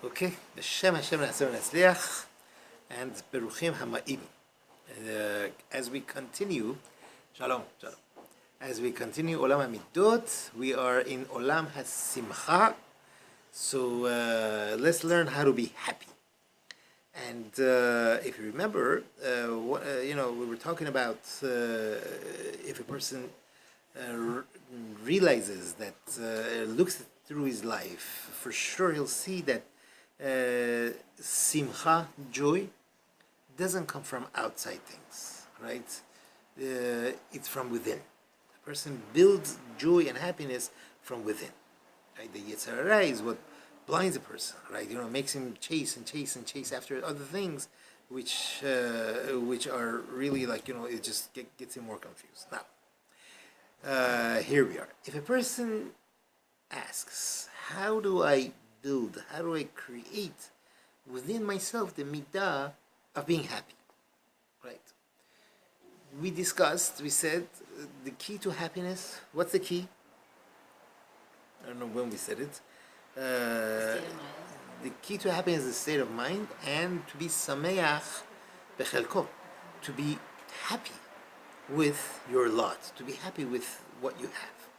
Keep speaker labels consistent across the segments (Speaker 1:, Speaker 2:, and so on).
Speaker 1: Okay, B'Shem Hashem Na'aseh V'Natzliach, and Beruchim Hama'im. As we continue, Shalom, Shalom. As we continue Olam Hamidot, we are in Olam HaSimcha. So let's learn how to be happy. And if you remember, we were talking about if a person realizes that, looks through his life, for sure he'll see that simcha, joy, doesn't come from outside things, right? It's from within. A person builds joy and happiness from within. Right? The Yetzer Hara is what blinds a person, right? Makes him chase after other things, which are really it just gets him more confused. Now, here we are. If a person asks, how do I create within myself the midah of being happy, right? We said the key to happiness, what's the key? I don't know when we said it. The key to happiness is the state of mind, and to be sameach bechelko, to be happy with your lot, to be happy with what you have.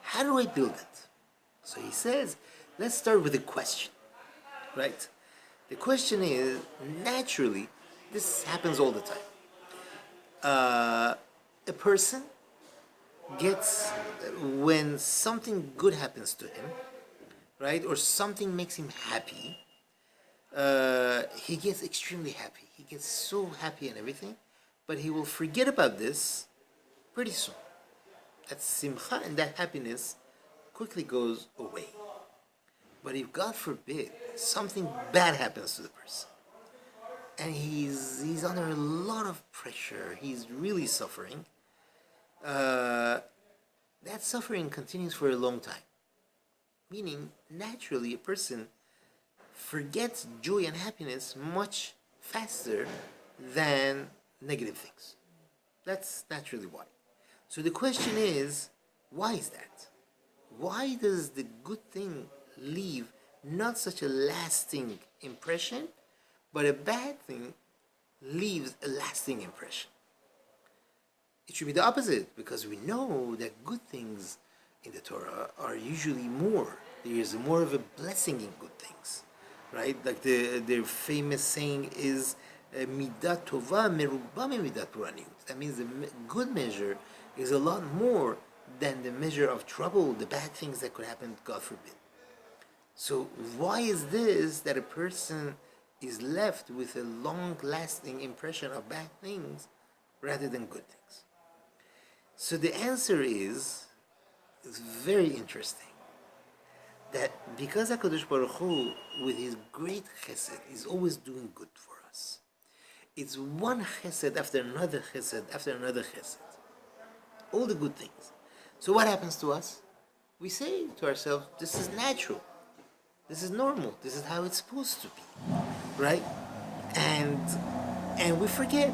Speaker 1: How do I build it? So he says, let's start with a question, right? The question is, naturally, this happens all the time. A person gets, when something good happens to him, right, or something makes him happy, he gets extremely happy. He gets so happy and everything, but he will forget about this pretty soon. That simcha and that happiness quickly goes away. But if, God forbid, something bad happens to the person, and he's under a lot of pressure, he's really suffering, that suffering continues for a long time. Meaning, naturally, a person forgets joy and happiness much faster than negative things. That's naturally why. So the question is, why is that? Why does the good thing leave not such a lasting impression, but a bad thing leaves a lasting impression? It should be the opposite, because we know that good things in the Torah are usually more. There is more of a blessing in good things, right? Like the famous saying is, midah tova meruba midat puraniut. That means the good measure is a lot more than the measure of trouble, the bad things that could happen, God forbid. So why is this that a person is left with a long-lasting impression of bad things rather than good things? So the answer is very interesting. That because HaKadosh Baruch Hu, with his great chesed, is always doing good for us. It's one chesed after another chesed after another chesed. All the good things. So what happens to us? We say to ourselves, this is natural. This is normal. This is how it's supposed to be. Right? And we forget.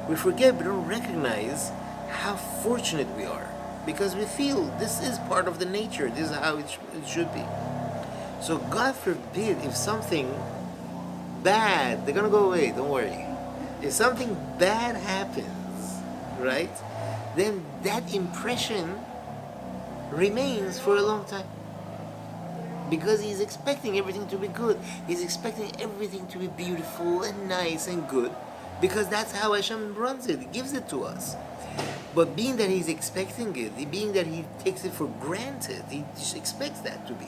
Speaker 1: We don't recognize how fortunate we are. Because we feel this is part of the nature. This is how it should be. So God forbid, if something bad, they're going to go away, don't worry. If something bad happens, right, then that impression remains for a long time. Because he's expecting everything to be good. He's expecting everything to be beautiful and nice and good. Because that's how Hashem runs it. He gives it to us. But being that he's expecting it, being that he takes it for granted, he just expects that to be.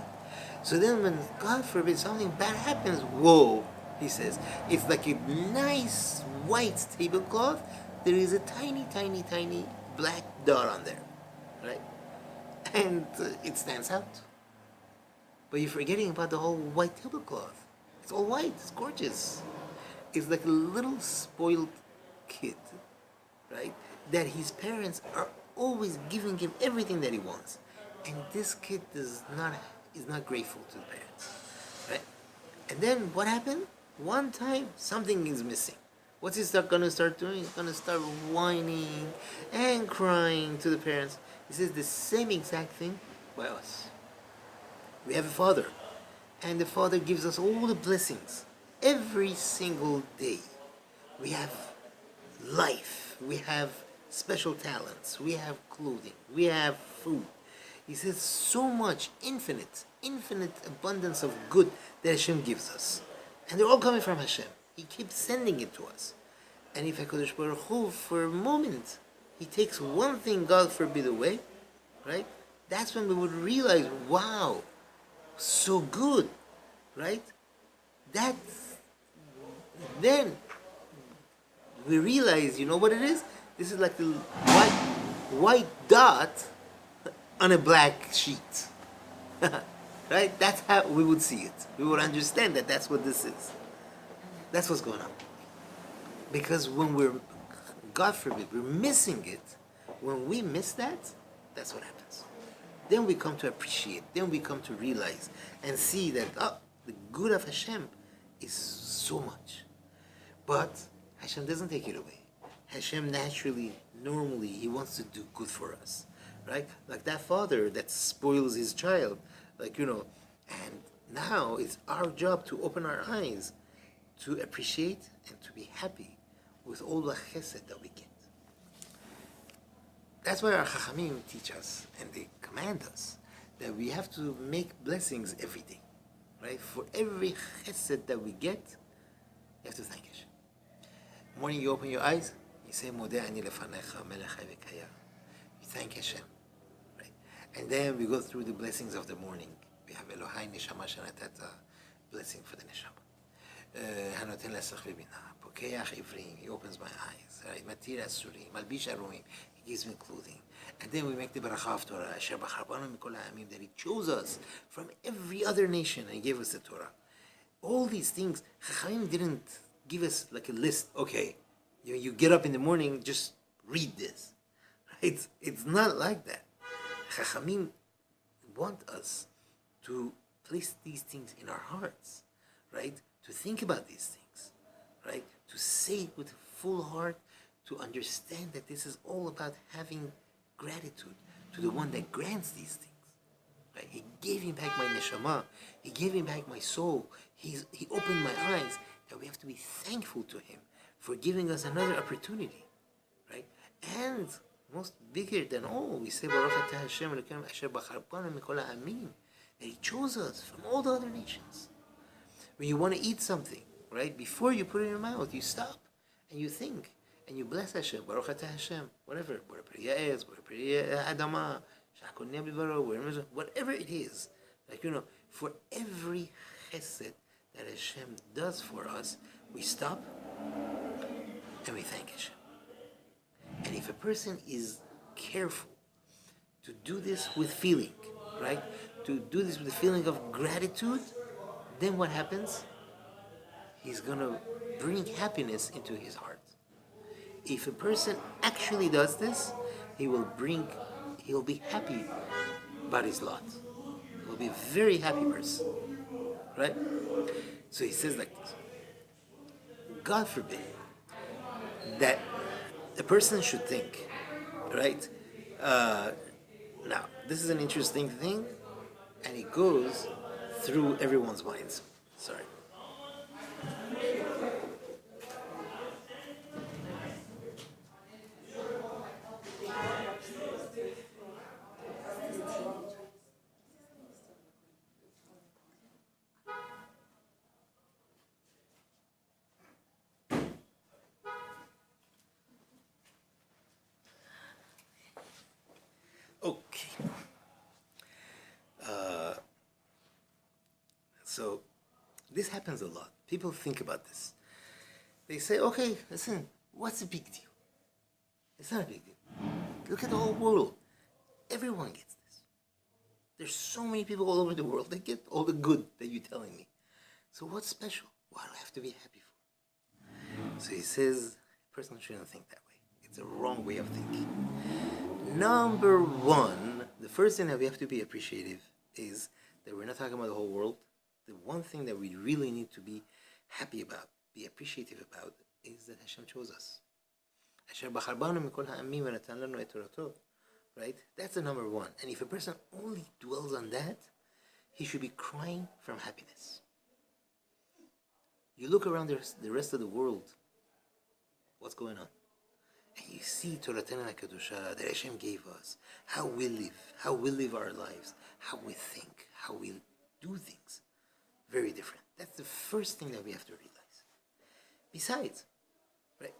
Speaker 1: So then when, God forbid, something bad happens, whoa, he says, it's like a nice white tablecloth, there is a tiny, tiny, tiny black dot on there, right? And it stands out. But you're forgetting about the whole white tablecloth. It's all white, it's gorgeous. It's like a little spoiled kid, right? That his parents are always giving him everything that he wants, and this kid is not grateful to the parents, right? And then what happened? One time something is missing. What's he gonna start doing? He's gonna start whining and crying to the parents. He says the same exact thing by us. We have a father. And the Father gives us all the blessings. Every single day we have life, we have special talents, we have clothing, we have food. He says so much, infinite abundance of good that Hashem gives us. And they're all coming from Hashem. He keeps sending it to us. And if HaKadosh Baruch Hu, for a moment, he takes one thing, God forbid, away, right? That's when we would realize, wow, so good, right? That's, then we realize, you know what it is? This is like the white dot on a black sheet. Right? That's how we would see it. We would understand that that's what this is. That's what's going on. Because when we're, God forbid, we're missing it, when we miss that, that's what happens. Then we come to appreciate, then we come to realize and see that, oh, the good of Hashem is so much. But Hashem doesn't take it away. Hashem naturally, normally, he wants to do good for us. Right? Like that father that spoils his child. Like, and now it's our job to open our eyes to appreciate and to be happy with all the chesed that we get. That's why our Chachamim teach us and they command us that we have to make blessings every day. Right? For every chesed that we get, you have to thank Hashem. Morning you open your eyes, you say, Modeh ani lefanecha melech chai v'kaya. You thank Hashem. Right? And then we go through the blessings of the morning. We have Elohai neshama shenatata, blessing for the neshama. Hanoten lesach v'bina, pokeach ivrim, he opens my eyes. Right? Matir asurim, malbish aruim, he gives me clothing. And then we make the baracha of Torah, asher bachar banu mikol ha'amim, that he chose us from every other nation and he gave us the Torah. All these things, Chachamim didn't give us like a list. Okay, you get up in the morning, just read this. Right? It's not like that. Chachamim want us to place these things in our hearts, right? To think about these things, right? To say it with a full heart, to understand that this is all about having gratitude to the one that grants these things. Right? He gave him back my neshama. He gave him back my soul. He opened my eyes. That we have to be thankful to him for giving us another opportunity, right? And most bigger than all, we say Baruch atah Hashem Elokeinu asher bachar banu mikol ha'amim, that he chose us from all the other nations. When you want to eat something, right? Before you put it in your mouth, you stop and you think and you bless Hashem, Baruch atah Hashem, whatever adama, whatever it is, like for every chesed that Hashem does for us, we stop and we thank Hashem. And if a person is careful to do this with feeling, right? To do this with a feeling of gratitude, then what happens? He's going to bring happiness into his heart. If a person actually does this, he'll be happy about his lot. He'll be a very happy person. Right? So he says like this. God forbid that a person should think, right? Now, this is an interesting thing, and it goes through everyone's minds. Sorry. Okay. So this happens a lot. People think about this. They say, okay, listen, what's the big deal? It's not a big deal. Look at the whole world. Everyone gets this. There's so many people all over the world that get all the good that you're telling me. So what's special? What do I have to be happy for? So he says, a person shouldn't think that way. It's a wrong way of thinking. Number one, the first thing that we have to be appreciative is that we're not talking about the whole world. The one thing that we really need to be happy about, be appreciative about, is that Hashem chose us. Right? That's the number one. And if a person only dwells on that, he should be crying from happiness. You look around the rest of the world, what's going on? And you see Torah HaKadosha that Hashem gave us, how we live our lives, how we think, how we do things. Very different. That's the first thing that we have to realize. Besides, right,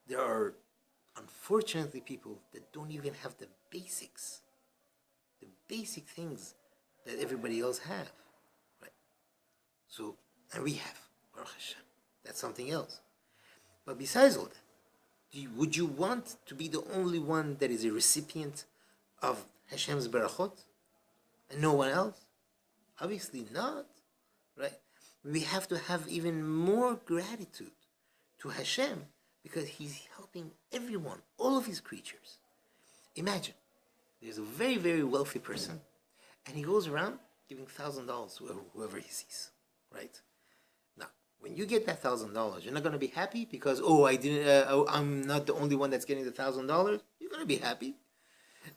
Speaker 1: there are unfortunately people that don't even have the basics, the basic things that everybody else have, right? So, and we have, Baruch Hashem. That's something else. But besides all that, would you want to be the only one that is a recipient of Hashem's barachot and no one else? Obviously not, right? We have to have even more gratitude to Hashem because He's helping everyone, all of His creatures. Imagine, there's a very, very wealthy person and he goes around giving $1,000 to whoever he sees, right? Now, when you get that $1,000, you're not going to be happy because, I'm not the only one that's getting the $1,000. You're going to be happy.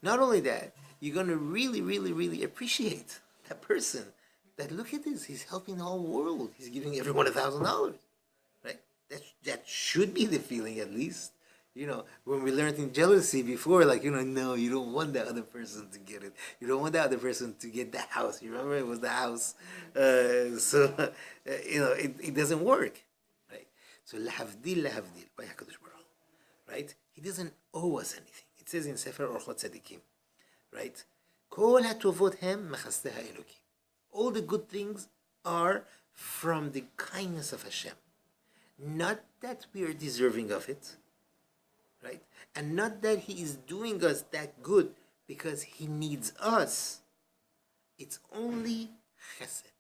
Speaker 1: Not only that, you're going to really, really, really appreciate that person. That look at this, he's helping the whole world. He's giving everyone $1,000, right? That should be the feeling, at least. You know, when we learned in jealousy before, like, no, you don't want the other person to get it. You don't want the other person to get the house. You remember it was the house. It doesn't work, right? So, lahavdil by HaKadosh Baruch Hu, right? He doesn't owe us anything. It says in Sefer Orchot Tzadikim, right? Kol hatovot hem mechasteh ha'elokim. All the good things are from the kindness of Hashem. Not that we are deserving of it, right? And not that He is doing us that good because He needs us. It's only chesed.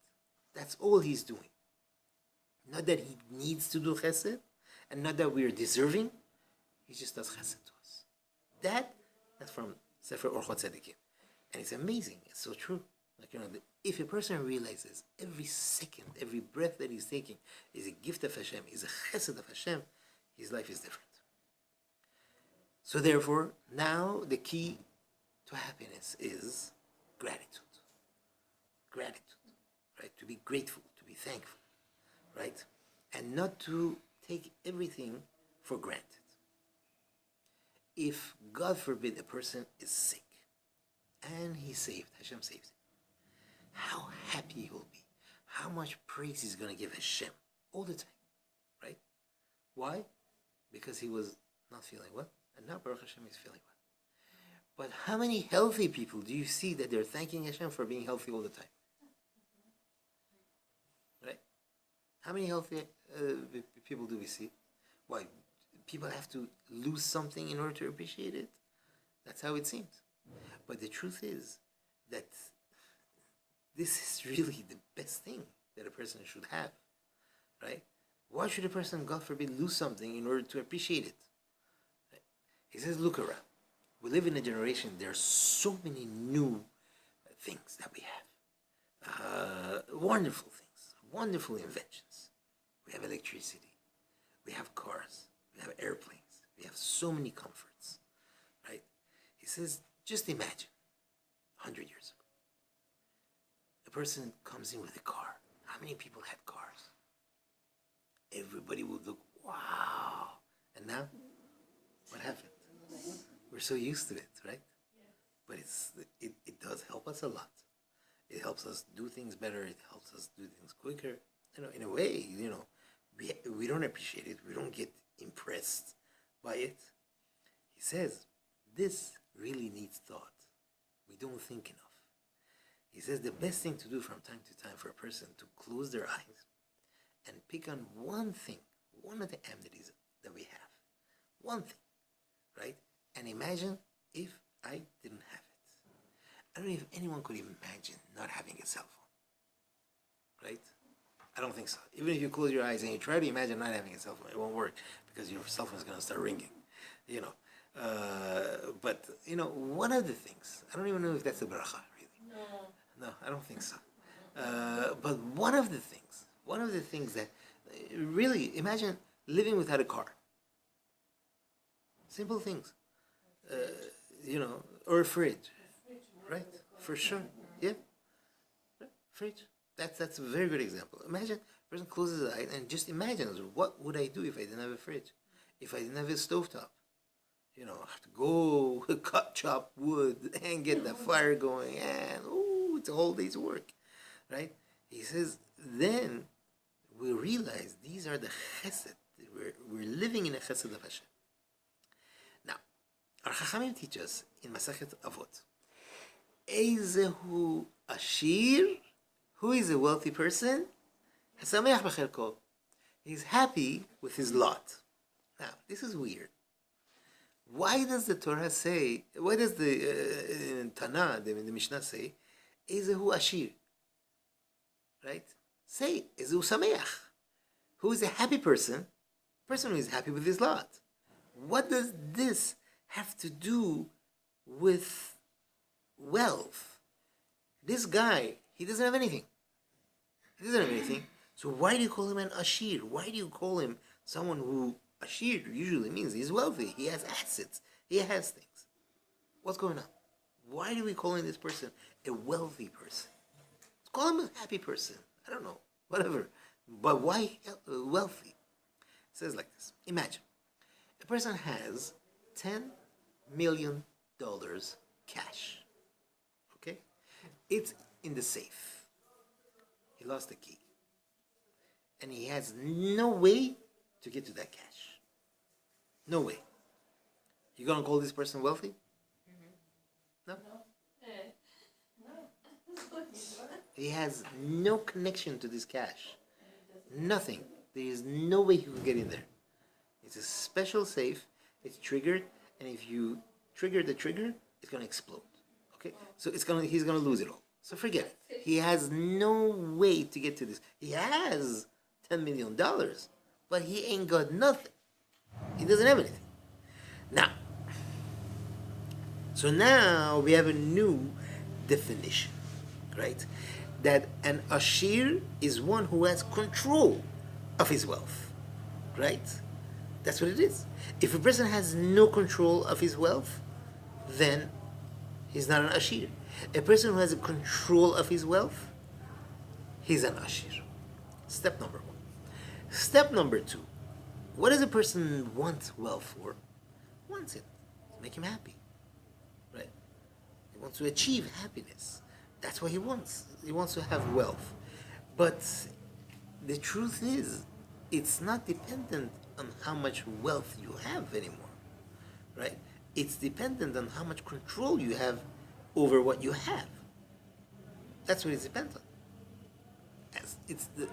Speaker 1: That's all He's doing. Not that He needs to do chesed, and not that we are deserving. He just does chesed to us. That's from Sefer Orchot Tzadikim. And it's amazing. It's so true. Like, if a person realizes every second, every breath that he's taking is a gift of Hashem, is a chesed of Hashem, his life is different. So therefore, now the key to happiness is gratitude. Gratitude, right? To be grateful, to be thankful, right? And not to take everything for granted. If, God forbid, a person is sick and he's saved, Hashem saves him, how happy he will be, how much praise he's going to give Hashem all the time, right? Why? Because he was not feeling well, and now Baruch Hashem is feeling well. But how many healthy people do you see that they're thanking Hashem for being healthy all the time? Right? How many healthy people do we see? Why? People have to lose something in order to appreciate it? That's how it seems. But the truth is that this is really the best thing that a person should have, right? Why should a person, God forbid, lose something in order to appreciate it? Right? He says, look around. We live in a generation, there are so many new things that we have. Wonderful things, wonderful inventions. We have electricity, we have cars, we have airplanes, we have so many comforts, right? He says, just imagine, 100 years ago. A person comes in with a car. How many people had cars? Everybody would look, wow. And now, what happened? We're so used to it, right? But it does help us a lot. It helps us do things better. It helps us do things quicker. In a way, we don't appreciate it. We don't get impressed by it. He says, this really needs thought. We don't think enough. He says the best thing to do from time to time for a person to close their eyes and pick on one thing, one of the amenities that we have. One thing, right? And imagine if I didn't have it. I don't know if anyone could imagine not having a cell phone, right? I don't think so. Even if you close your eyes and you try to imagine not having a cell phone, it won't work because your cell phone is going to start ringing, But, one of the things, I don't even know if that's a bracha, really. No, I don't think so. But one of the things that, really, imagine living without a car. Simple things. Or a fridge, right? For sure, yeah. Fridge. That's a very good example. Imagine a person closes his eyes and just imagines, what would I do if I didn't have a fridge? If I didn't have a stovetop? I have to go chop wood and get the fire going, and it's a whole day's work, right? He says, then we realize these are the chesed. We're living in a chesed of Hashem. Now, our Chachamim teach us in Masachet Avot, Eizehu Ashir, who is a wealthy person? Hasameach b'chelko. He's happy with his lot. Now, this is weird. Why does the Torah say, why does the Tana, the Mishnah say, Eizehu Ashir? Right? Say, Eizehu Sameach. Who is a happy person? Person who is happy with his lot. What does this have to do with wealth? This guy, he doesn't have anything. He doesn't have anything. So why do you call him an Ashir? Why do you call him someone who, Ashir usually means he's wealthy, he has assets, he has things. What's going on? Why do we call this person a wealthy person? Let's call him a happy person. I don't know, whatever. But why wealthy? It says like this. Imagine, a person has $10 million cash. Okay? It's in the safe. He lost the key. And he has no way to get to that cash. No way. You gonna call this person wealthy? No? No. He has no connection to this cash. Nothing. There is no way he can get in there. It's a special safe. It's triggered, and if you trigger the trigger, it's gonna explode. Okay? So he's gonna lose it all. So forget it. He has no way to get to this. He has $10 million, but he ain't got nothing. He doesn't have anything. Now we have a new definition, right? That an Ashir is one who has control of his wealth, right? That's what it is. If a person has no control of his wealth, then he's not an Ashir. A person who has a control of his wealth, he's an Ashir. Step number one. Step number two. What does a person want wealth for? Wants it to make him happy, right? He wants to achieve happiness. That's what he wants. He wants to have wealth. But the truth is, it's not dependent on how much wealth you have anymore, right? It's dependent on how much control you have over what you have. That's what it's dependent on.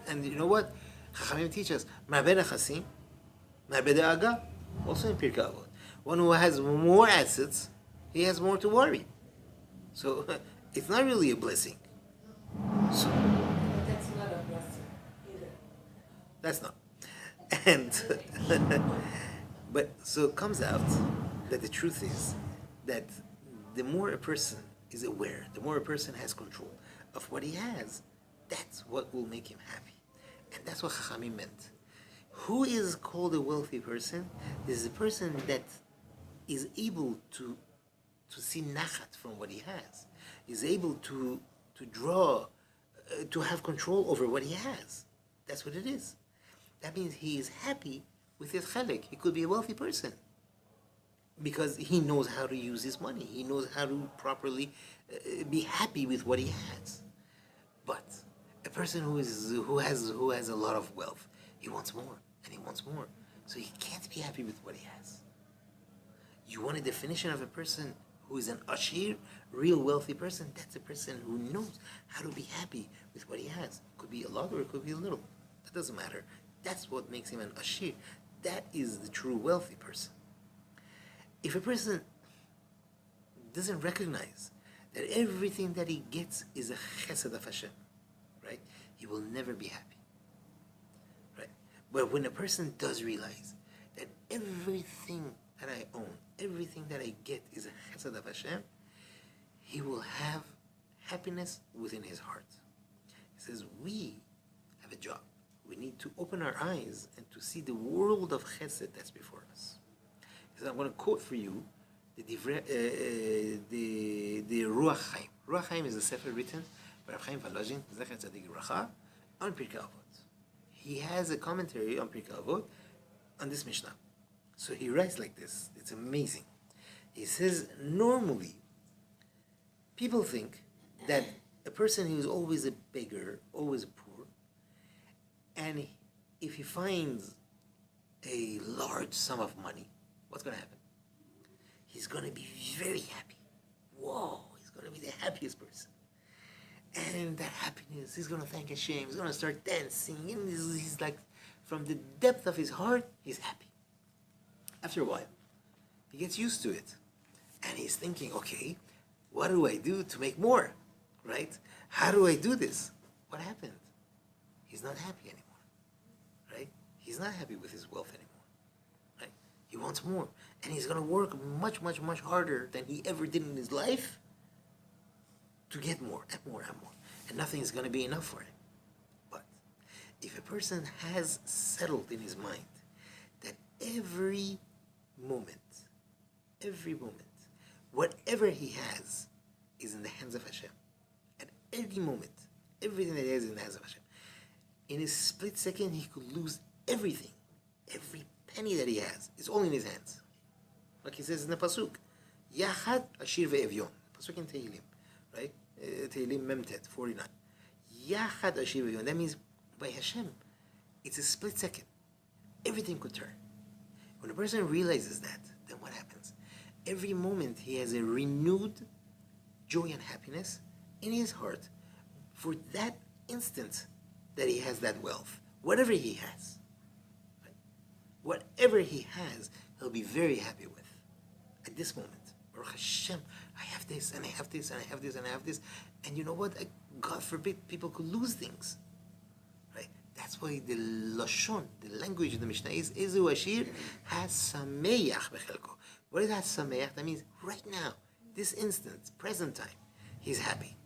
Speaker 1: And you know what? Chachamim teach us, Ma'abed Chasim, Ma'abed Aga, also in Pirkei Avot. One who has more assets, he has more to worry. So it's not really a blessing. So,
Speaker 2: that's not a blessing either.
Speaker 1: That's not. And but so it comes out that the truth is that the more a person is aware, the more a person has control of what he has, that's what will make him happy. And that's what Chachamim meant. Who is called a wealthy person? Is a person that is able to see nachat from what he has, is able to draw, to have control over what he has. That's what it is. That means he is happy with his chelek. He could be a wealthy person because he knows how to use his money. He knows how to properly be happy with what he has. But a person who has a lot of wealth, he wants more and he wants more. So he can't be happy with what he has. You want a definition of a person who is an ashir, real wealthy person? That's a person who knows how to be happy with what he has. It could be a lot or it could be a little. That doesn't matter. That's what makes him an ashir. That is the true wealthy person. If a person doesn't recognize that everything that he gets is a chesed of Hashem, right? He will never be happy, right? But when a person does realize that everything that I own, everything that I get is a chesed of Hashem, he will have happiness within his heart. He says, we have a job. We need to open our eyes and to see the world of chesed that's before us. He says, I'm going to quote for you the Ruach Chaim. Ruach Chaim is a sefer written Rav Chaim Volozhin, Zecher Tzadik Livracha, on Pirkei Avot. He has a commentary on Pirkei Avot on this Mishnah. So he writes like this. It's amazing. He says, normally, people think that a person who is always a beggar, always poor, and if he finds a large sum of money, what's going to happen? He's going to be very happy. Whoa, he's going to be the happiest person. And that happiness, he's going to thank Hashem, he's going to start dancing, and he's like, from the depth of his heart, he's happy. After a while, he gets used to it. And he's thinking, okay, what do I do to make more? Right? How do I do this? What happened? He's not happy anymore. Right? He's not happy with his wealth anymore. Right? He wants more. And he's going to work much, much, much harder than he ever did in his life to get more and more and more. And nothing is going to be enough for him. But if a person has settled in his mind that every moment, whatever he has is in the hands of Hashem. At any moment, everything that he has is in the hands of Hashem. In a split second, he could lose everything. Every penny that he has is all in his hands. Like he says in the Pasuk, Yachad Ashir ve'evyon. Pasuk in Tehillim, right? Tehillim Memtet 49. Yachad Ashir ve'evyon. That means by Hashem, it's a split second. Everything could turn. When a person realizes that, then what happens? Every moment he has a renewed joy and happiness in his heart for that instant that he has that wealth. Whatever he has. Right? Whatever he has, he'll be very happy with. At this moment. Baruch Hashem, I have this, and I have this, and I have this, and I have this. And you know what? God forbid people could lose things. Right? That's why the Lashon, the language of the Mishnah is Ezu Ashir HaSameach Bechelko. What is HaSameach? That means right now, this instant, present time, he's happy.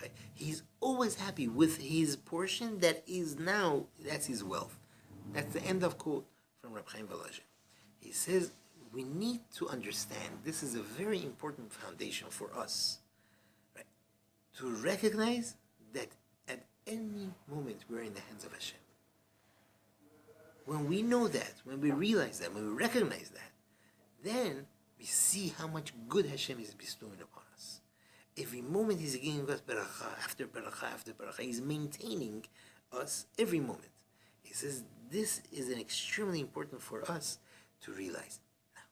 Speaker 1: Right? He's always happy with his portion that is now, that's his wealth. That's the end of quote from Rav Chaim Volozhin. He says, we need to understand, this is a very important foundation for us, right? To recognize that at any moment we're in the hands of Hashem. When we know that, when we realize that, when we recognize that, then we see how much good Hashem is bestowing upon us. Every moment He's giving us beracha after beracha after beracha. He's maintaining us every moment. He says this is an extremely important for us to realize. Now,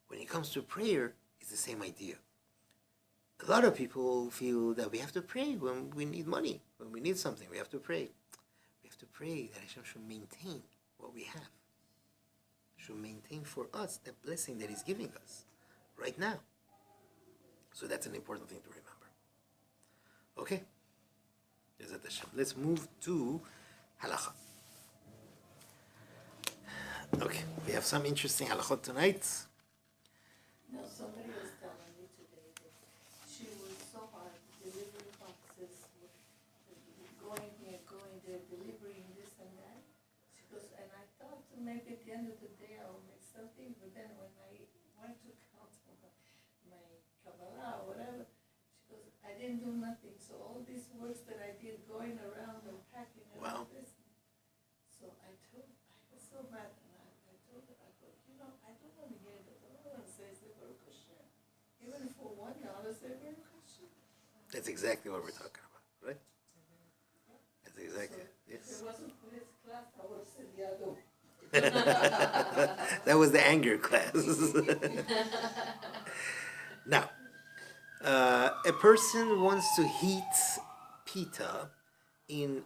Speaker 1: when it comes to prayer, it's the same idea. A lot of people feel that we have to pray when we need money, when we need something. We have to pray. We have to pray that Hashem should maintain what we have. Should maintain for us the blessing that He's giving us right now. So that's an important thing to remember. Okay? Let's move to halacha. Okay, we have some interesting halachot tonight.
Speaker 2: No, somebody was telling me today that she was so hard delivering boxes, going here, going there, delivering this and that. She goes, and I thought maybe at the end of the day I will make something, but then when I went to count my Kabbalah or whatever, she goes, I didn't do nothing. So all these works that I did going around and packing and all this. So I was so mad. I told her, I go, I don't want to hear that. All I want to say is the Baruch Hashem. Even for $1, say Baruch Hashem.
Speaker 1: That's exactly what we're talking about, right? Mm-hmm. That's exactly,
Speaker 2: so
Speaker 1: yes.
Speaker 2: If it wasn't for his class, I would have said the other way.
Speaker 1: That was the anger class. Now, a person wants to heat pita in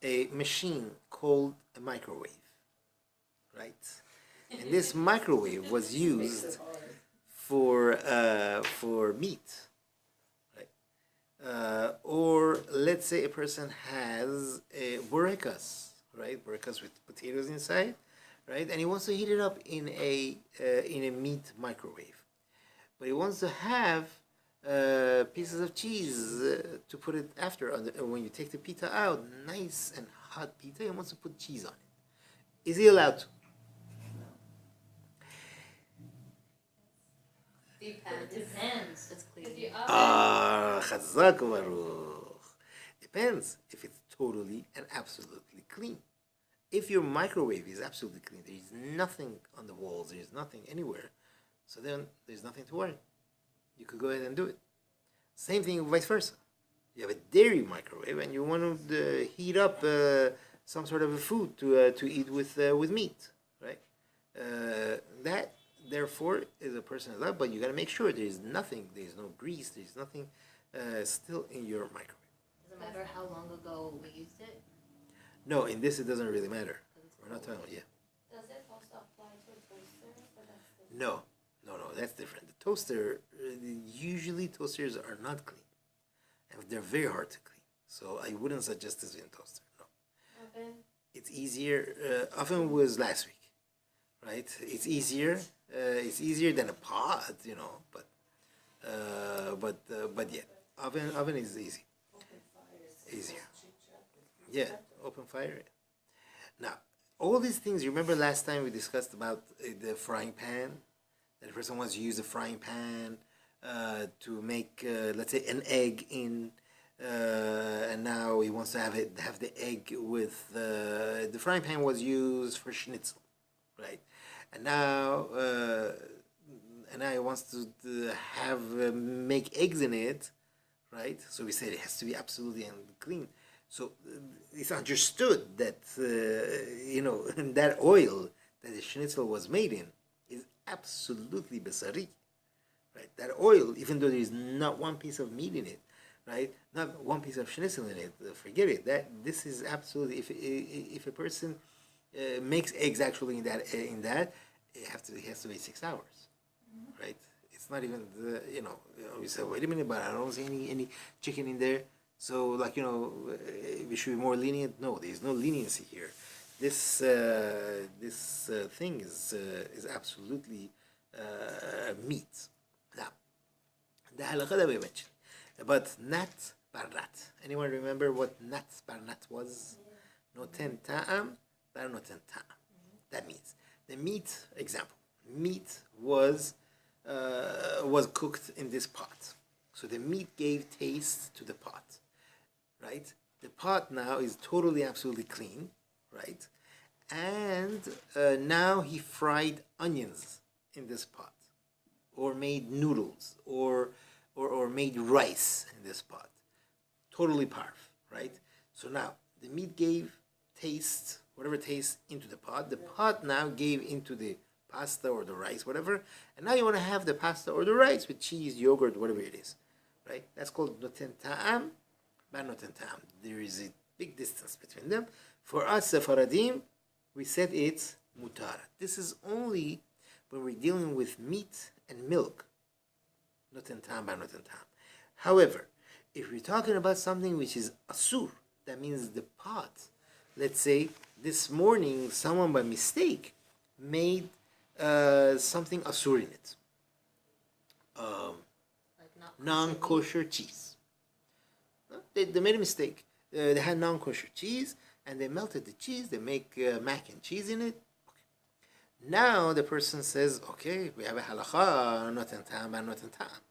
Speaker 1: a machine called a microwave, right? And this microwave was used for meat, right? Or let's say a person has a burekas, right? Burekas with potatoes inside, right? And he wants to heat it up in a meat microwave, but he wants to have pieces of cheese to put it after. When you take the pita out, nice and hot pita, he wants to put cheese on it. Is he allowed to?
Speaker 3: Depends. It's clean.
Speaker 1: Chazak Baruch. A depends if it's totally and absolutely clean. If your microwave is absolutely clean, there is nothing on the walls, there is nothing anywhere, so then there's nothing to worry. You could go ahead and do it. Same thing vice versa. You have a dairy microwave and you want to heat up some sort of a food to eat with meat, right? That therefore is a personal love, but you got to make sure there is nothing, there is no grease, there is nothing still in your microwave.
Speaker 3: Doesn't matter how long ago we used it.
Speaker 1: No, in this it doesn't really matter. We're not talking about, yeah.
Speaker 2: Does it also apply to a toaster? Or that's different?
Speaker 1: No, that's different. The toaster, usually toasters are not clean, and they're very hard to clean. So I wouldn't suggest this in toaster. No,
Speaker 2: Oven?
Speaker 1: it's easier. Oven was last week, right? It's easier. It's easier than a pot, but yeah, oven is easy.
Speaker 2: Open fire.
Speaker 1: Easier. Yeah, open fire. Now, all these things. You remember last time we discussed about the frying pan. That the person wants to use a frying pan to make, let's say, an egg in, and now he wants to have the egg with the frying pan was used for schnitzel, right? And now he wants to have make eggs in it, right? So we said it has to be absolutely clean. So it's understood that that oil that the schnitzel was made in is absolutely basari, right? That oil, even though there is not one piece of meat in it, right? Not one piece of schnitzel in it. Forget it. This is absolutely. If a person makes eggs actually in that he has to wait 6 hours, right? It's not even you say, wait a minute, but I don't see any chicken in there. So we should be more lenient. No, there is no leniency here. This thing is absolutely meat. Now, the halakha that we mentioned about nat barnat. Anyone remember what nat barnat was? Noten ta'am bar noten ta'am. That means the meat. Example: meat was cooked in this pot, so the meat gave taste to the pot, right? The pot now is totally absolutely clean, right? And now he fried onions in this pot, or made noodles, or made rice in this pot. Totally parf, right? So now the meat gave taste, whatever taste, into the pot. The pot now gave into the pasta or the rice, whatever. And now you want to have the pasta or the rice with cheese, yogurt, whatever it is, right? That's called noten ta'am, bar noten ta'am. There is a big distance between them. For us, Sefaradim, we said it's mutar. This is only when we're dealing with meat and milk. Noten ta'am, bar noten ta'am. However, if we're talking about something which is asur, that means the pot. Let's say this morning someone by mistake made something asur in it. Non-kosher cheese. They made a mistake. They had non-kosher cheese and they melted the cheese. They make mac and cheese in it. Okay. Now the person says, okay, we have a halakha, noten ta'am, noten ta'am.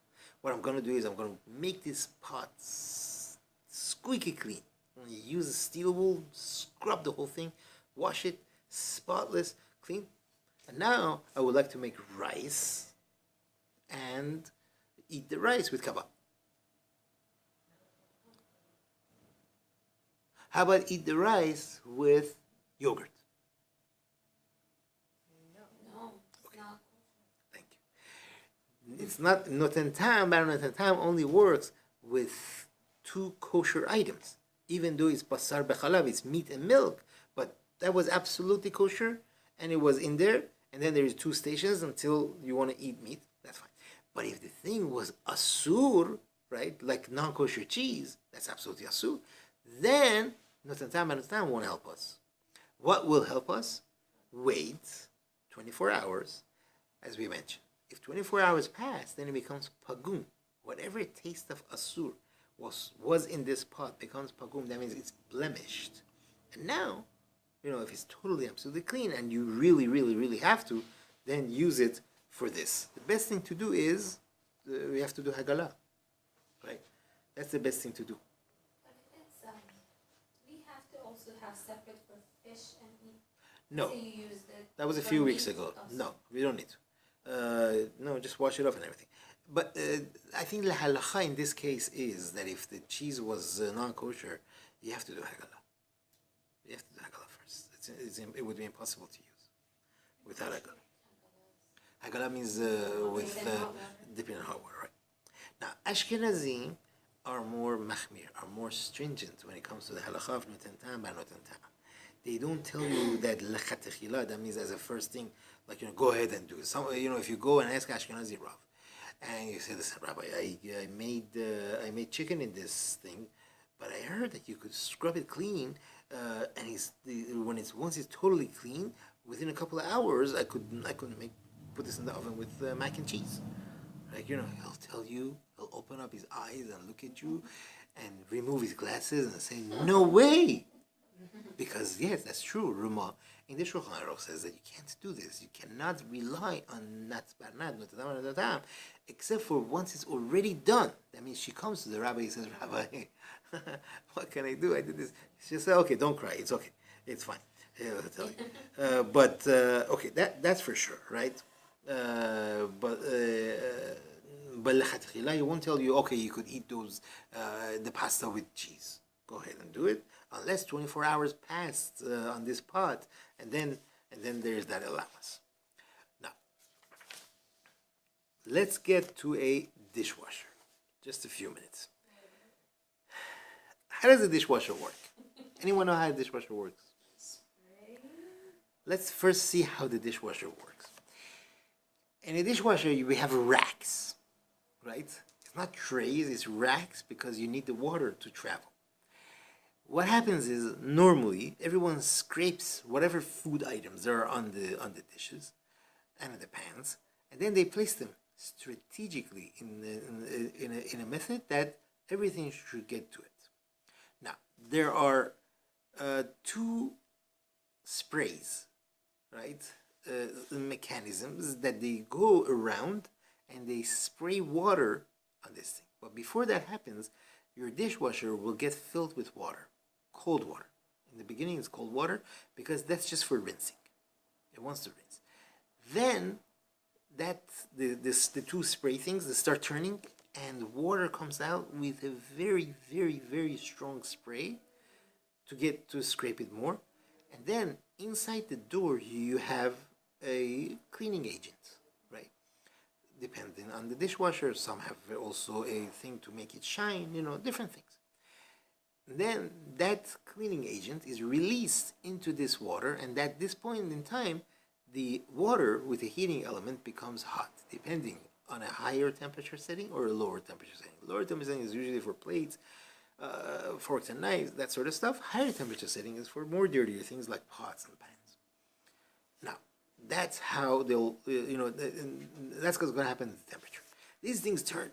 Speaker 1: What I'm going to do is I'm going to make this pot squeaky clean. I'm going to use a steel wool, scrub the whole thing, wash it, spotless, clean. And now I would like to make rice and eat the rice with kebab. How about eat the rice with yogurt?
Speaker 2: No, it's not.
Speaker 1: Thank you. It's not noten ta'am, bar noten ta'am only works with two kosher items. Even though it's basar bechalav, it's meat and milk, but that was absolutely kosher, and it was in there, and then there is two stations until you want to eat meat, that's fine. But if the thing was asur, right, like non-kosher cheese, that's absolutely asur, then noten ta'am, bar noten ta'am won't help us. What will help us? Wait 24 hours, as we mentioned. If 24 hours pass, then it becomes pagum. Whatever taste of asur was in this pot becomes pagum. That means it's blemished. And now, if it's totally absolutely clean and you really, really, really have to, then use it for this. The best thing to do is we have to do hagala, right? That's the best thing to do.
Speaker 2: But if it's have separate for fish and meat?
Speaker 1: No,
Speaker 2: Say you used it
Speaker 1: that was a
Speaker 2: for
Speaker 1: few weeks
Speaker 2: meat
Speaker 1: ago.
Speaker 2: also.
Speaker 1: No, we don't need to. No, just wash it off and everything. But I think the halacha in this case is that if the cheese was non-kosher, you have to do hagala. You have to do hagala first. It would be impossible to use without hagala. Hagala means with dipping in hot water, right? Now, Ashkenazim are more machmir, are more stringent when it comes to the halacha of noten tam ba noten tam. They don't tell you that lechatechila, that means as a first thing, like, go ahead and do it. If you go and ask Ashkenazi Rav, and you say, listen, Rabbi, I made chicken in this thing, but I heard that you could scrub it clean, and once it's totally clean, within a couple of hours, I could put this in the oven with mac and cheese. Like, he'll tell you, he'll open up his eyes and look at you, and remove his glasses and say, no way. Because yes, that's true. Ruma in the Shulchan Aruch says that you can't do this. You cannot rely on nat barnat except for once it's already done. That means she comes to the rabbi and says, Rabbi, what can I do? I did this. She says, okay, don't cry. It's okay. It's fine. I'll tell you. Okay, that's for sure, right? But lechatchila, you won't tell you, okay, you could eat the pasta with cheese. Go ahead and do it, unless 24 hours passed on this pot, and then there's that allowance. Now, let's get to a dishwasher. Just a few minutes. How does a dishwasher work? Anyone know how a dishwasher works? Let's first see how the dishwasher works. In a dishwasher, we have racks, right? It's not trays, it's racks, because you need the water to travel. What happens is, normally, everyone scrapes whatever food items there are on the dishes and in the pans, and then they place them strategically in a method that everything should get to it. Now, there are two sprays, right? Mechanisms that they go around and they spray water on this thing. But before that happens, your dishwasher will get filled with water. Cold water. In the beginning, it's cold water because that's just for rinsing. It wants to rinse. Then the two spray things, they start turning, and water comes out with a very, very, very strong spray to scrape it more. And then inside the door, you have a cleaning agent, right? Depending on the dishwasher, some have also a thing to make it shine, different things. Then that cleaning agent is released into this water, and at this point in time, the water with a heating element becomes hot, depending on a higher temperature setting or a lower temperature setting. Lower temperature setting is usually for plates, forks and knives, that sort of stuff. Higher temperature setting is for more dirtier things like pots and pans. Now, that's how they'll, that's what's going to happen to the temperature. These things turn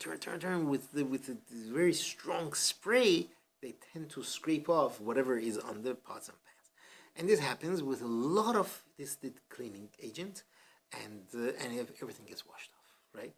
Speaker 1: with the very strong spray. They tend to scrape off whatever is on the pots and pans. And this happens with a lot of this cleaning agent, and everything gets washed off, right?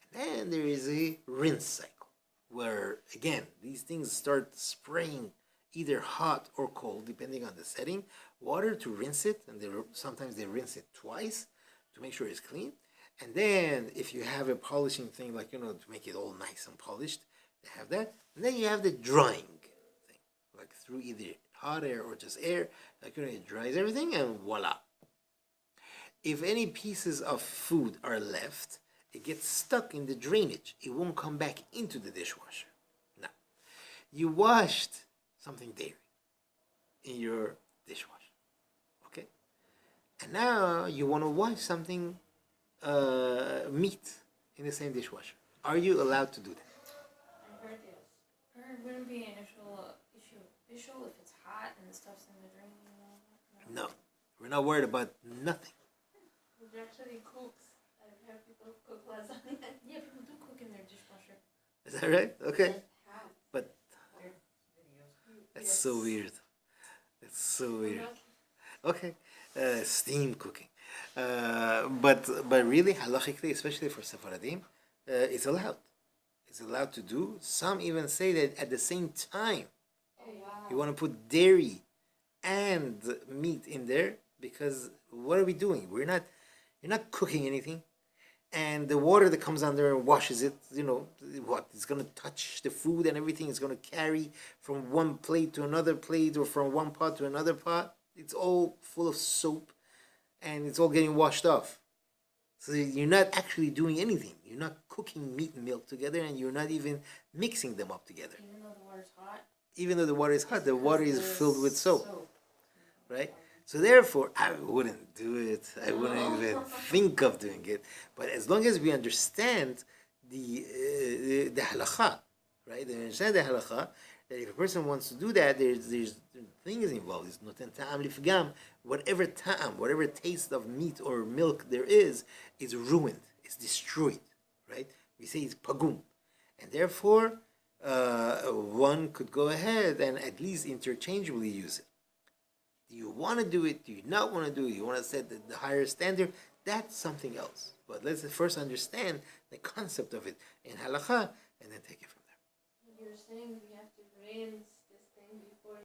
Speaker 1: And then there is a rinse cycle, where, again, these things start spraying either hot or cold, depending on the setting, water to rinse it, and sometimes they rinse it twice to make sure it's clean. And then if you have a polishing thing, like, to make it all nice and polished, they have that. And then you have the drying thing, like through either hot air or just air, like, it dries everything, and voila. If any pieces of food are left, it gets stuck in the drainage. It won't come back into the dishwasher. Now, you washed something dairy in your dishwasher, okay? And now you want to wash something meat in the same dishwasher. Are you allowed to do that?
Speaker 2: I heard yes. It wouldn't be an issue if it's hot and the stuff's in the drain and all that.
Speaker 1: No, we're not worried about nothing.
Speaker 2: It actually cooks. I've heard people cook lasagna. Yeah, people do cook in their dishwasher.
Speaker 1: Is that right? Okay.
Speaker 2: How?
Speaker 1: But that's so weird. That's so weird. Okay. Steam cooking. But really, halachically, especially for Sephardim, it's allowed. It's allowed to do. Some even say that at the same time,
Speaker 2: Oh, wow.
Speaker 1: you want to put dairy and meat in there, because what are we doing? You're not cooking anything, and the water that comes on there and washes it, what? It's gonna touch the food and everything. It's gonna carry from one plate to another plate or from one pot to another pot. It's all full of soap, and it's all getting washed off. So you're not actually doing anything. You're not cooking meat and milk together, and you're not even mixing them up together.
Speaker 2: Even though the water's hot?
Speaker 1: Even though the water is hot, the water is filled with soap, right? So therefore, I wouldn't do it. I wouldn't even think of doing it. But as long as we understand the halakha, right? We understand the halakha, that if a person wants to do that, there's things involved. It's noten ta'am lifgam. Whatever ta'am, whatever taste of meat or milk there is ruined. It's destroyed, right? We say it's pagum, and therefore one could go ahead and at least interchangeably use it. Do you want to do it? Do you not want to do it? You want to set the higher standard? That's something else. But let's first understand the concept of it in halakha, and then take it from there.
Speaker 2: You're saying we have to rinse this thing before